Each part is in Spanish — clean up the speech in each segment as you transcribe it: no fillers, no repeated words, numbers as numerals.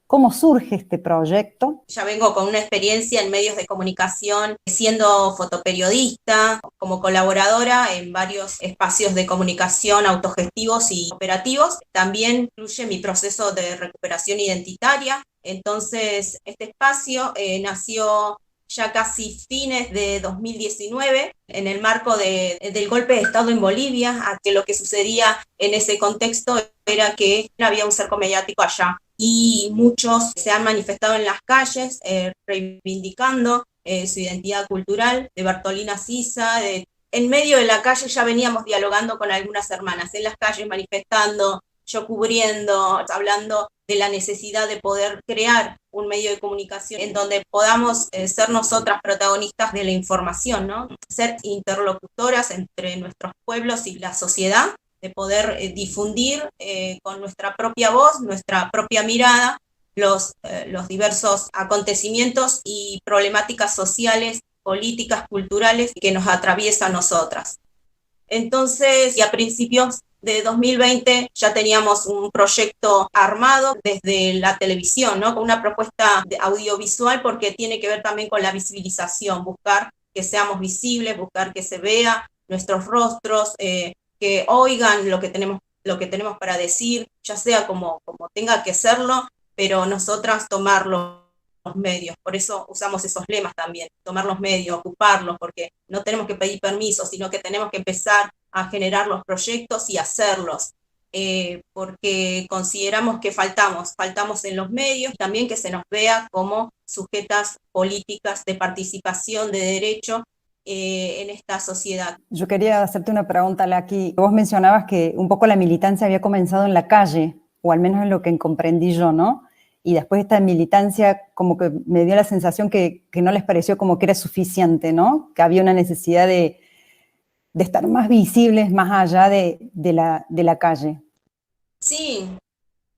¿Cómo surge este proyecto? Ya vengo con una experiencia en medios de comunicación, siendo fotoperiodista, como colaboradora en varios espacios de comunicación autogestivos y operativos. También incluye mi proceso de recuperación identitaria. Entonces, este espacio nació ya casi fines de 2019, en el marco del golpe de Estado en Bolivia, a que lo que sucedía en ese contexto era que había un cerco mediático allá y muchos se han manifestado en las calles reivindicando su identidad cultural, de Bartolina Sisa. En medio de la calle ya veníamos dialogando con algunas hermanas, en las calles manifestando, yo cubriendo, hablando de la necesidad de poder crear un medio de comunicación en donde podamos ser nosotras protagonistas de la información, ¿no? Ser interlocutoras entre nuestros pueblos y la sociedad, de poder difundir con nuestra propia voz, nuestra propia mirada, los diversos acontecimientos y problemáticas sociales, políticas, culturales que nos atraviesan a nosotras. Entonces, y a principios de 2020 ya teníamos un proyecto armado desde la televisión, ¿no? Con una propuesta audiovisual, porque tiene que ver también con la visibilización, buscar que seamos visibles, buscar que se vea nuestros rostros, que oigan lo que tenemos para decir, ya sea como tenga que serlo, pero nosotras tomar los medios. Por eso usamos esos lemas también, tomar los medios, ocuparlos, porque no tenemos que pedir permiso, sino que tenemos que empezar a generar los proyectos y hacerlos. Porque consideramos que faltamos en los medios, también que se nos vea como sujetas políticas de participación, de derecho en esta sociedad. Yo quería hacerte una pregunta, Laki. Vos mencionabas que un poco la militancia había comenzado en la calle, o al menos en lo que comprendí yo, ¿no? Y después esta militancia como que me dio la sensación que no les pareció como que era suficiente, ¿no? Que había una necesidad de estar más visibles más allá de la calle. Sí,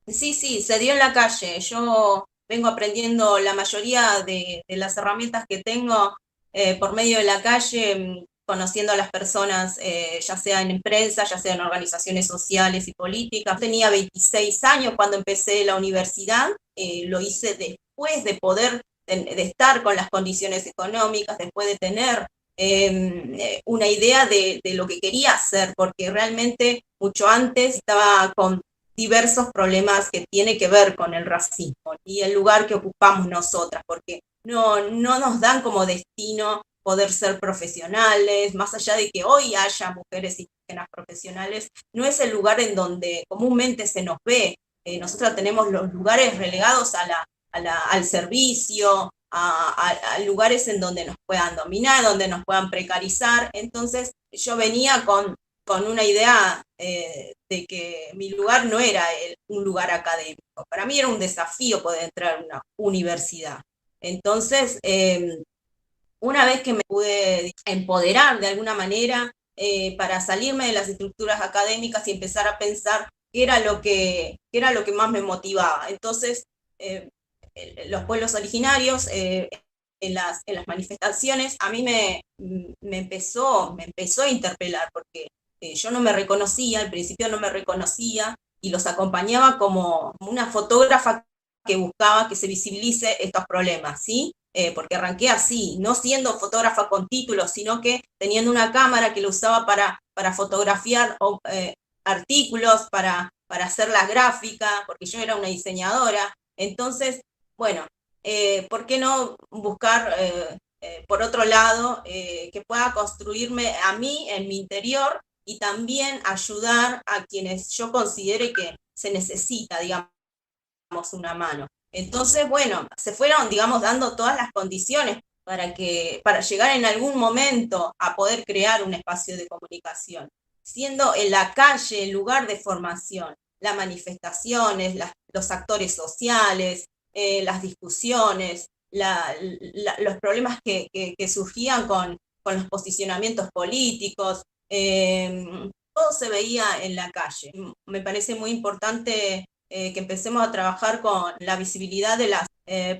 sí, se dio en la calle. Yo vengo aprendiendo la mayoría de las herramientas que tengo por medio de la calle, conociendo a las personas, ya sea en empresas, ya sea en organizaciones sociales y políticas. Tenía 26 años cuando empecé la universidad, lo hice después de poder, de estar con las condiciones económicas, después de tener una idea de lo que quería hacer, porque realmente mucho antes estaba con diversos problemas que tiene que ver con el racismo y el lugar que ocupamos nosotras, porque no nos dan como destino poder ser profesionales, más allá de que hoy haya mujeres indígenas profesionales, no es el lugar en donde comúnmente se nos ve. Nosotros tenemos los lugares relegados al servicio, a lugares en donde nos puedan dominar, donde nos puedan precarizar. Entonces yo venía con una idea de que mi lugar no era un lugar académico. Para mí era un desafío poder entrar a una universidad. Entonces, una vez que me pude empoderar de alguna manera para salirme de las estructuras académicas y empezar a pensar qué era lo que más me motivaba. Entonces, eh, los pueblos originarios, en las manifestaciones, a mí me empezó a interpelar, porque yo no me reconocía, al principio no me reconocía, y los acompañaba como una fotógrafa que buscaba que se visibilice estos problemas, ¿sí? Porque arranqué así, no siendo fotógrafa con títulos, sino que teniendo una cámara que lo usaba para fotografiar artículos, para hacer la gráfica, porque yo era una diseñadora. Entonces, bueno, ¿por qué no buscar por otro lado que pueda construirme a mí en mi interior y también ayudar a quienes yo considere que se necesita, digamos, una mano? Entonces, bueno, se fueron, digamos, dando todas las condiciones para llegar en algún momento a poder crear un espacio de comunicación, siendo en la calle el lugar de formación, las manifestaciones, los actores sociales, las discusiones, los problemas que surgían con los posicionamientos políticos, todo se veía en la calle. Me parece muy importante que empecemos a trabajar con la visibilidad de las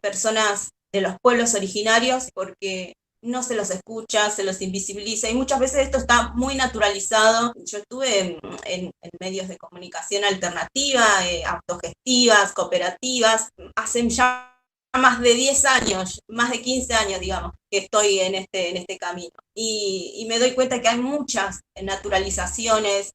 personas de los pueblos originarios, porque no se los escucha, se los invisibiliza y muchas veces esto está muy naturalizado. Yo estuve en medios de comunicación alternativa, autogestivas, cooperativas, hace ya más de 10 años, más de 15 años, digamos, que estoy en este camino. Y me doy cuenta que hay muchas naturalizaciones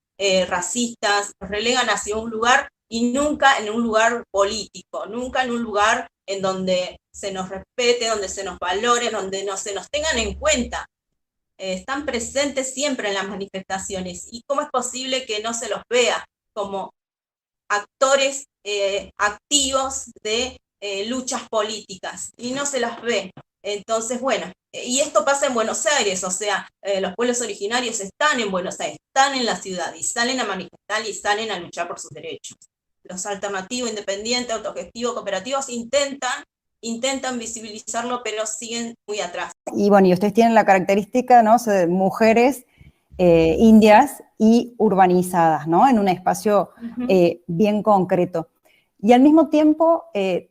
racistas, nos relegan hacia un lugar y nunca en un lugar político, nunca en un lugar en donde se nos respete, donde se nos valore, donde no se nos tengan en cuenta. Están presentes siempre en las manifestaciones. ¿Y cómo es posible que no se los vea como actores activos de luchas políticas? Y no se las ve. Entonces, bueno, y esto pasa en Buenos Aires, o sea, los pueblos originarios están en Buenos Aires, están en la ciudad y salen a manifestar y salen a luchar por sus derechos. Los alternativos, independientes, autogestivos, cooperativos intentan visibilizarlo, pero siguen muy atrás. Y bueno, y ustedes tienen la característica, ¿no? De mujeres indias y urbanizadas, ¿no? En un espacio bien concreto. Y al mismo tiempo,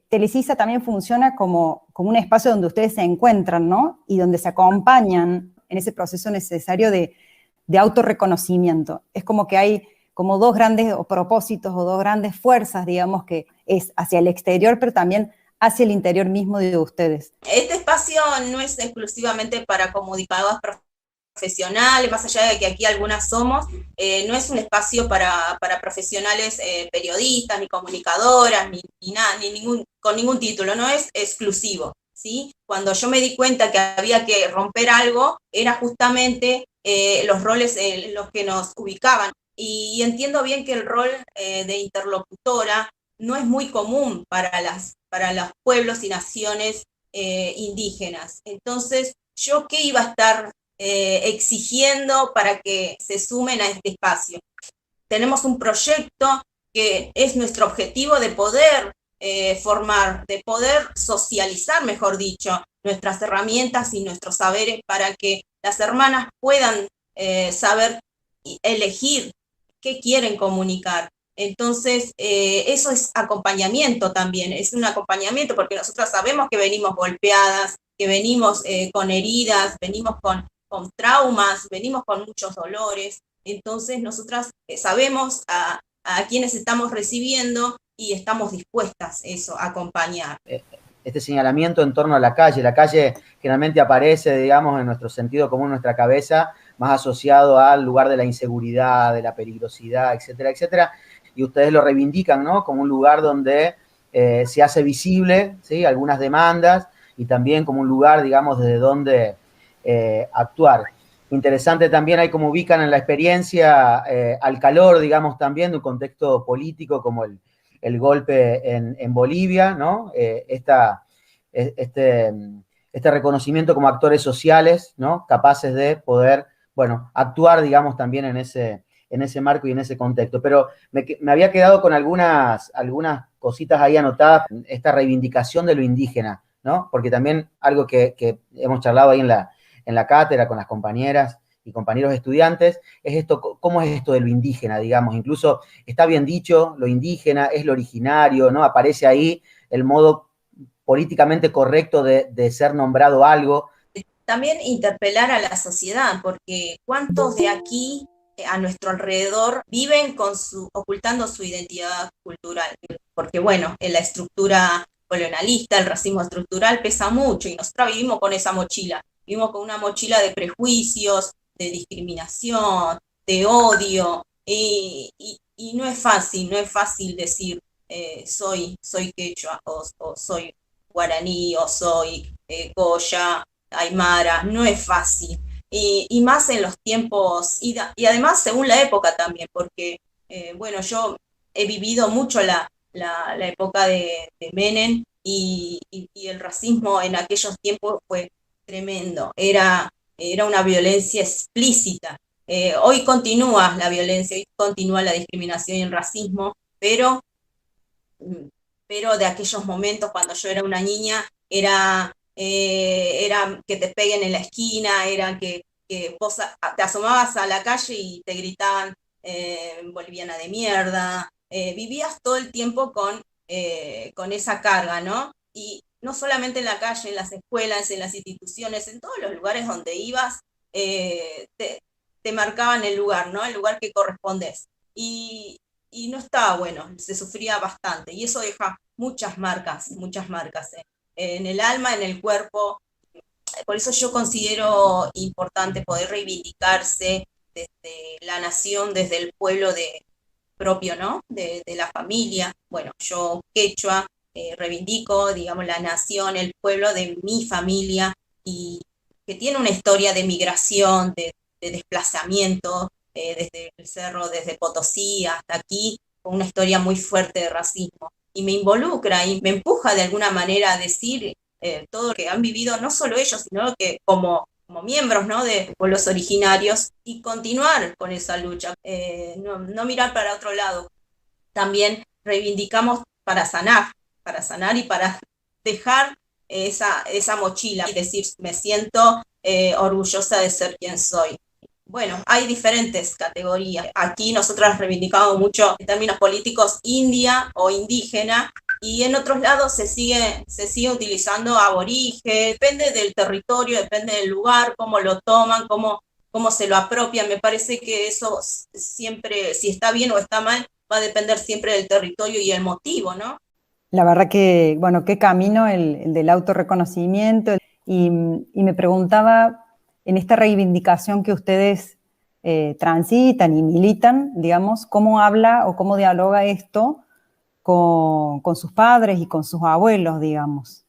Telecisa también funciona como un espacio donde ustedes se encuentran, ¿no? Y donde se acompañan en ese proceso necesario de autorreconocimiento. Es como que hay como dos grandes propósitos o dos grandes fuerzas, digamos, que es hacia el exterior, pero también hacia el interior mismo de ustedes. Este espacio no es exclusivamente para comunicadoras profesionales, más allá de que aquí algunas somos, no es un espacio para profesionales periodistas, ni comunicadoras, con ningún título, no es exclusivo, ¿sí? Cuando yo me di cuenta que había que romper algo, era justamente los roles en los que nos ubicaban. Y entiendo bien que el rol de interlocutora no es muy común para los pueblos y naciones indígenas. Entonces, ¿yo qué iba a estar exigiendo para que se sumen a este espacio? Tenemos un proyecto que es nuestro objetivo de poder formar, de poder socializar, mejor dicho, nuestras herramientas y nuestros saberes para que las hermanas puedan saber elegir qué quieren comunicar. Entonces, eso es acompañamiento también, es un acompañamiento porque nosotras sabemos que venimos golpeadas, que venimos con heridas, venimos con traumas, venimos con muchos dolores. Entonces, nosotras sabemos a quienes estamos recibiendo y estamos dispuestas eso, a acompañar. Este señalamiento en torno a la calle generalmente aparece, digamos, en nuestro sentido común, en nuestra cabeza, más asociado al lugar de la inseguridad, de la peligrosidad, etcétera, etcétera, y ustedes lo reivindican, ¿no? Como un lugar donde se hace visible, ¿sí? Algunas demandas y también como un lugar, digamos, desde donde actuar. Interesante también hay como ubican en la experiencia al calor, digamos, también de un contexto político como el golpe en Bolivia, ¿no? Este reconocimiento como actores sociales, ¿no? Capaces de poder, bueno, actuar, digamos, también en ese marco y en ese contexto. Pero me había quedado con algunas cositas ahí anotadas, esta reivindicación de lo indígena, ¿no? Porque también algo que hemos charlado ahí en la cátedra con las compañeras y compañeros estudiantes, es esto, ¿cómo es esto de lo indígena, digamos? Incluso está bien dicho, lo indígena es lo originario, ¿no? Aparece ahí el modo políticamente correcto de ser nombrado algo. También interpelar a la sociedad, porque ¿cuántos de aquí a nuestro alrededor viven ocultando su identidad cultural? Porque bueno, en la estructura colonialista, el racismo estructural pesa mucho y nosotros vivimos con esa mochila, vivimos con una mochila de prejuicios, de discriminación, de odio, y no es fácil decir soy quechua o soy guaraní o soy goya, aymara, no es fácil. Y más en los tiempos, y además según la época también, porque, bueno, yo he vivido mucho la época de Menem y el racismo en aquellos tiempos fue tremendo, era una violencia explícita. Hoy continúa la violencia, hoy continúa la discriminación y el racismo, pero de aquellos momentos cuando yo era una niña, era que te peguen en la esquina, era que vos te asomabas a la calle y te gritaban boliviana de mierda, vivías todo el tiempo con esa carga, ¿no? Y no solamente en la calle, en las escuelas, en las instituciones, en todos los lugares donde ibas, te marcaban el lugar, ¿no? El lugar que correspondes. Y no estaba bueno, se sufría bastante. Y eso deja muchas marcas, en el alma, en el cuerpo. Por eso yo considero importante poder reivindicarse desde la nación, desde el pueblo propio, ¿no? De la familia. Bueno, yo quechua, reivindico, digamos, la nación, el pueblo de mi familia, y que tiene una historia de migración, de desplazamiento, desde el cerro, desde Potosí hasta aquí, con una historia muy fuerte de racismo. Y me involucra y me empuja de alguna manera a decir todo lo que han vivido, no solo ellos, sino que como miembros, ¿no? De pueblos originarios, y continuar con esa lucha, no mirar para otro lado. También reivindicamos para sanar y para dejar esa mochila y decir, me siento orgullosa de ser quien soy. Bueno, hay diferentes categorías. Aquí nosotros reivindicamos mucho en términos políticos india o indígena, y en otros lados se sigue utilizando aborigen, depende del territorio, depende del lugar, cómo lo toman, cómo se lo apropian. Me parece que eso siempre, si está bien o está mal, va a depender siempre del territorio y el motivo, ¿no? La verdad que, bueno, qué camino el del autorreconocimiento. Y me preguntaba, en esta reivindicación que ustedes transitan y militan, digamos, ¿cómo habla o cómo dialoga esto con sus padres y con sus abuelos, digamos?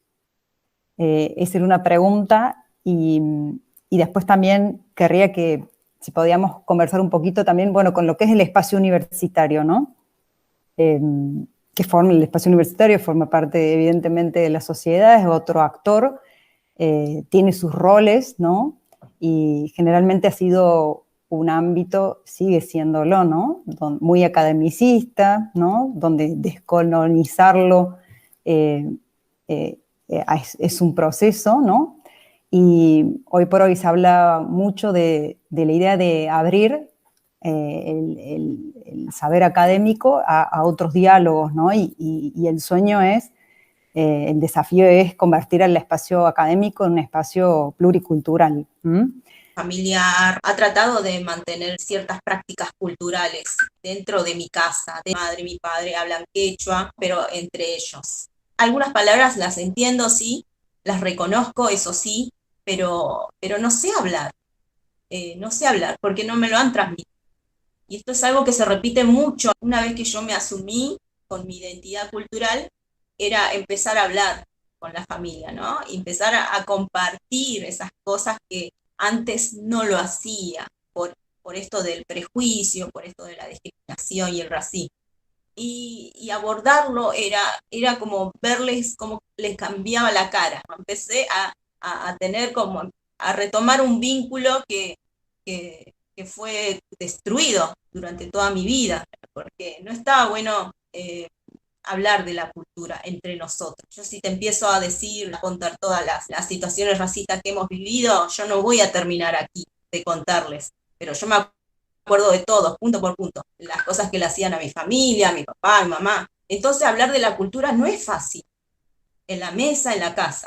Esa era una pregunta, y después también querría que si podíamos conversar un poquito también, bueno, con lo que es el espacio universitario, ¿no? Que forma el espacio universitario, forma parte evidentemente de la sociedad, es otro actor, tiene sus roles, ¿no? Y generalmente ha sido un ámbito, sigue siéndolo, ¿no? Muy academicista, ¿no? Donde descolonizarlo es un proceso, ¿no? Y hoy por hoy se habla mucho de la idea de abrir el saber académico a otros diálogos, ¿no? Y el sueño el desafío es convertir el espacio académico en un espacio pluricultural. Familiar, ha tratado de mantener ciertas prácticas culturales dentro de mi casa. De mi madre y mi padre hablan quechua, pero entre ellos. Algunas palabras las entiendo, sí, las reconozco, eso sí, pero no sé hablar porque no me lo han transmitido. Y esto es algo que se repite mucho. Una vez que yo me asumí con mi identidad cultural, era empezar a hablar con la familia, ¿no? Y empezar a compartir esas cosas que antes no lo hacía, por esto del prejuicio, por esto de la discriminación y el racismo. Y abordarlo era como verles cómo les cambiaba la cara. Empecé a tener como, a retomar un vínculo que fue destruido durante toda mi vida, porque no estaba bueno hablar de la cultura entre nosotros. Yo si te empiezo a decir, a contar todas las situaciones racistas que hemos vivido, yo no voy a terminar aquí de contarles, pero yo me acuerdo de todo, punto por punto, las cosas que le hacían a mi familia, a mi papá, a mi mamá. Entonces hablar de la cultura no es fácil, en la mesa, en la casa.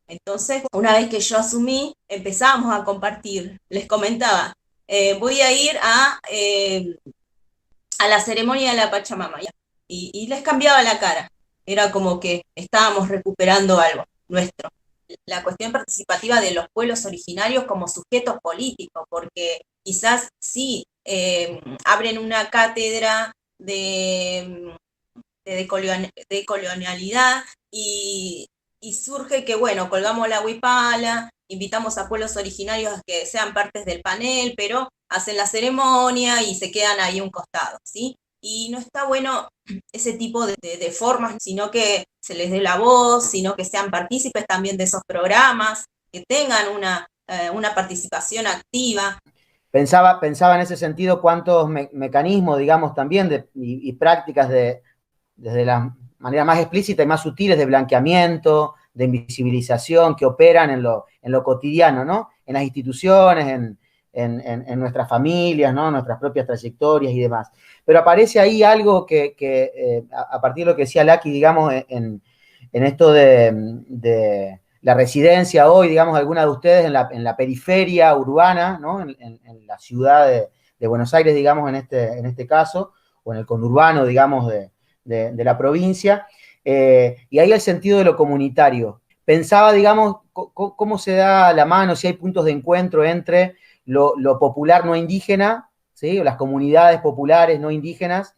Entonces, una vez que yo asumí, empezamos a compartir. Les comentaba, voy a ir a la ceremonia de la Pachamama. Y les cambiaba la cara. Era como que estábamos recuperando algo nuestro. La cuestión participativa de los pueblos originarios como sujetos políticos, porque quizás sí abren una cátedra de colonialidad, y surge que, bueno, colgamos la huipala, invitamos a pueblos originarios a que sean partes del panel, pero hacen la ceremonia y se quedan ahí a un costado, ¿sí? Y no está bueno ese tipo de formas, sino que se les dé la voz, sino que sean partícipes también de esos programas, que tengan una participación activa. Pensaba en ese sentido cuántos mecanismos, digamos, también y prácticas desde las maneras más explícitas y más sutiles de blanqueamiento, de invisibilización, que operan en lo cotidiano, ¿no? En las instituciones, en nuestras familias, ¿no? En nuestras propias trayectorias y demás. Pero aparece ahí algo que a partir de lo que decía Laki, digamos, en esto de la residencia hoy, digamos, alguna de ustedes en la periferia urbana, ¿no? En la ciudad de Buenos Aires, digamos, en este caso, o en el conurbano, digamos, de la provincia, y ahí el sentido de lo comunitario. Pensaba, digamos, cómo se da la mano, si hay puntos de encuentro entre lo popular no indígena, ¿sí? O las comunidades populares no indígenas,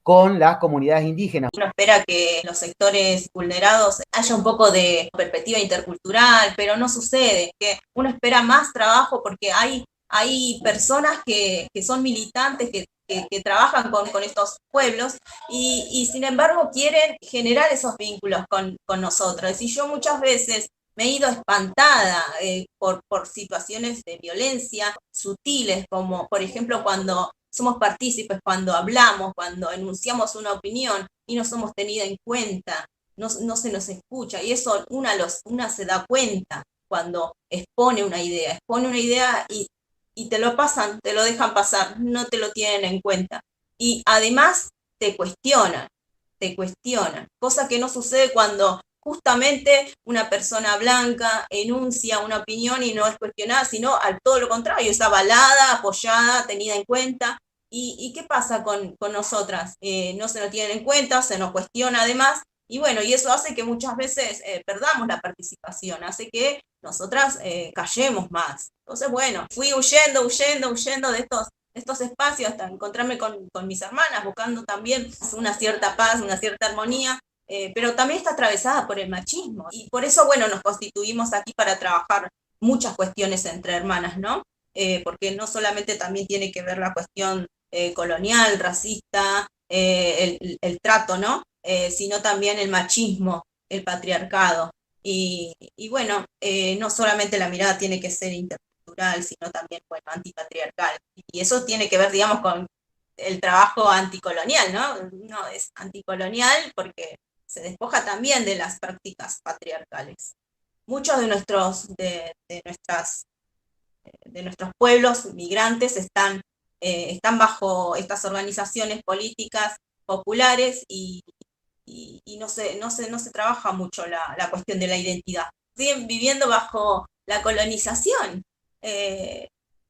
con las comunidades indígenas. Uno espera que en los sectores vulnerados haya un poco de perspectiva intercultural, pero no sucede, que uno espera más trabajo porque hay personas que son militantes, que trabajan con estos pueblos y sin embargo quieren generar esos vínculos con nosotros. Y yo muchas veces me he ido espantada por situaciones de violencia sutiles, como por ejemplo cuando somos partícipes, cuando hablamos, cuando enunciamos una opinión y no somos tenidos en cuenta, no se nos escucha. Y eso una se da cuenta cuando expone una idea y te lo pasan, te lo dejan pasar, no te lo tienen en cuenta. Y además te cuestionan, cosa que no sucede cuando justamente una persona blanca enuncia una opinión y no es cuestionada, sino al todo lo contrario, es avalada, apoyada, tenida en cuenta. ¿Y qué pasa con nosotras? No se nos tienen en cuenta, se nos cuestiona además, y bueno, y eso hace que muchas veces perdamos la participación, hace que nosotras callemos más. Entonces, bueno, fui huyendo de estos espacios hasta encontrarme con mis hermanas, buscando también una cierta paz, una cierta armonía, pero también está atravesada por el machismo. Y por eso, bueno, nos constituimos aquí para trabajar muchas cuestiones entre hermanas, ¿no? Porque no solamente también tiene que ver la cuestión colonial, racista, el trato, ¿no? Sino también el machismo, el patriarcado. Y bueno, no solamente la mirada tiene que ser intercultural, sino también, bueno, antipatriarcal. Y eso tiene que ver, digamos, con el trabajo anticolonial, ¿no? No es anticolonial porque se despoja también de las prácticas patriarcales. Muchos de nuestros pueblos migrantes están bajo estas organizaciones políticas populares y no se trabaja mucho la cuestión de la identidad. Siguen viviendo bajo la colonización eh,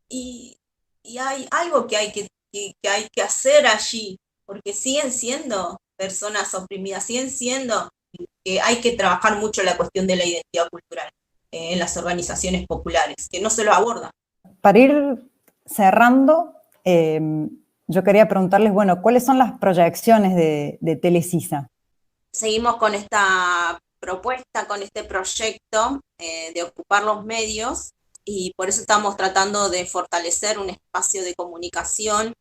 y, y hay algo que hay que hacer allí, porque siguen siendo personas oprimidas, siguen siendo que hay que trabajar mucho la cuestión de la identidad cultural en las organizaciones populares, que no se lo abordan. Para ir cerrando, yo quería preguntarles, bueno, ¿cuáles son las proyecciones de Telesisa? Seguimos con esta propuesta, con este proyecto de ocupar los medios y por eso estamos tratando de fortalecer un espacio de comunicación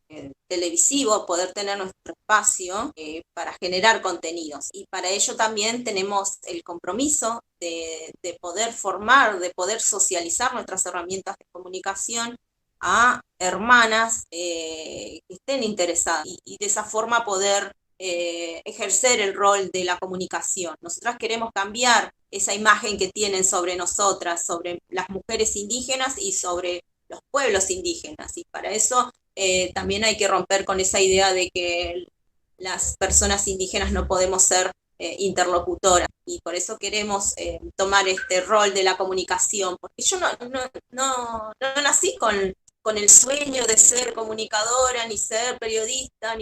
televisivo, poder tener nuestro espacio para generar contenidos. Y para ello también tenemos el compromiso de poder formar, de poder socializar nuestras herramientas de comunicación a hermanas que estén interesadas y de esa forma poder ejercer el rol de la comunicación. Nosotras queremos cambiar esa imagen que tienen sobre nosotras, sobre las mujeres indígenas y sobre los pueblos indígenas. Y para eso también hay que romper con esa idea de que las personas indígenas no podemos ser interlocutoras. Y por eso queremos tomar este rol de la comunicación, porque yo no nací con el sueño de ser comunicadora, ni ser periodista,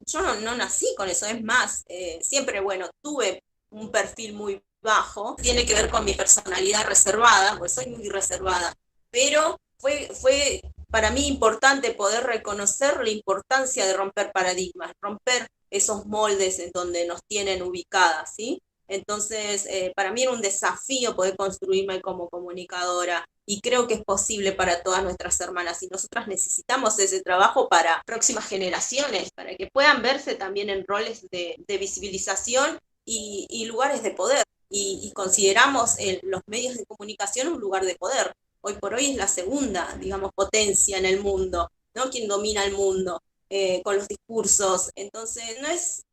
yo no nací con eso, es más, siempre, bueno, tuve un perfil muy bajo, tiene que ver con mi personalidad reservada, pues soy muy reservada, pero fue para mí importante poder reconocer la importancia de romper paradigmas, romper esos moldes en donde nos tienen ubicadas, ¿sí? Entonces, para mí era un desafío poder construirme como comunicadora y creo que es posible para todas nuestras hermanas y nosotras necesitamos ese trabajo para próximas generaciones, para que puedan verse también en roles de visibilización y lugares de poder. Y consideramos los medios de comunicación un lugar de poder. Hoy por hoy es la segunda, digamos, potencia en el mundo, ¿no? Quien domina el mundo con los discursos. Entonces, no es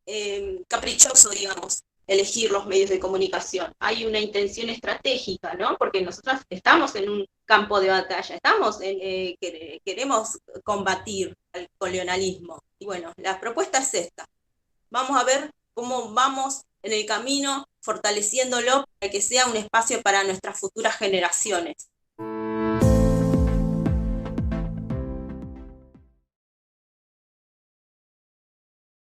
caprichoso, digamos, elegir los medios de comunicación. Hay una intención estratégica, ¿no? Porque nosotros estamos en un campo de batalla, queremos combatir al colonialismo. Y bueno, la propuesta es esta. Vamos a ver cómo vamos en el camino fortaleciéndolo para que sea un espacio para nuestras futuras generaciones.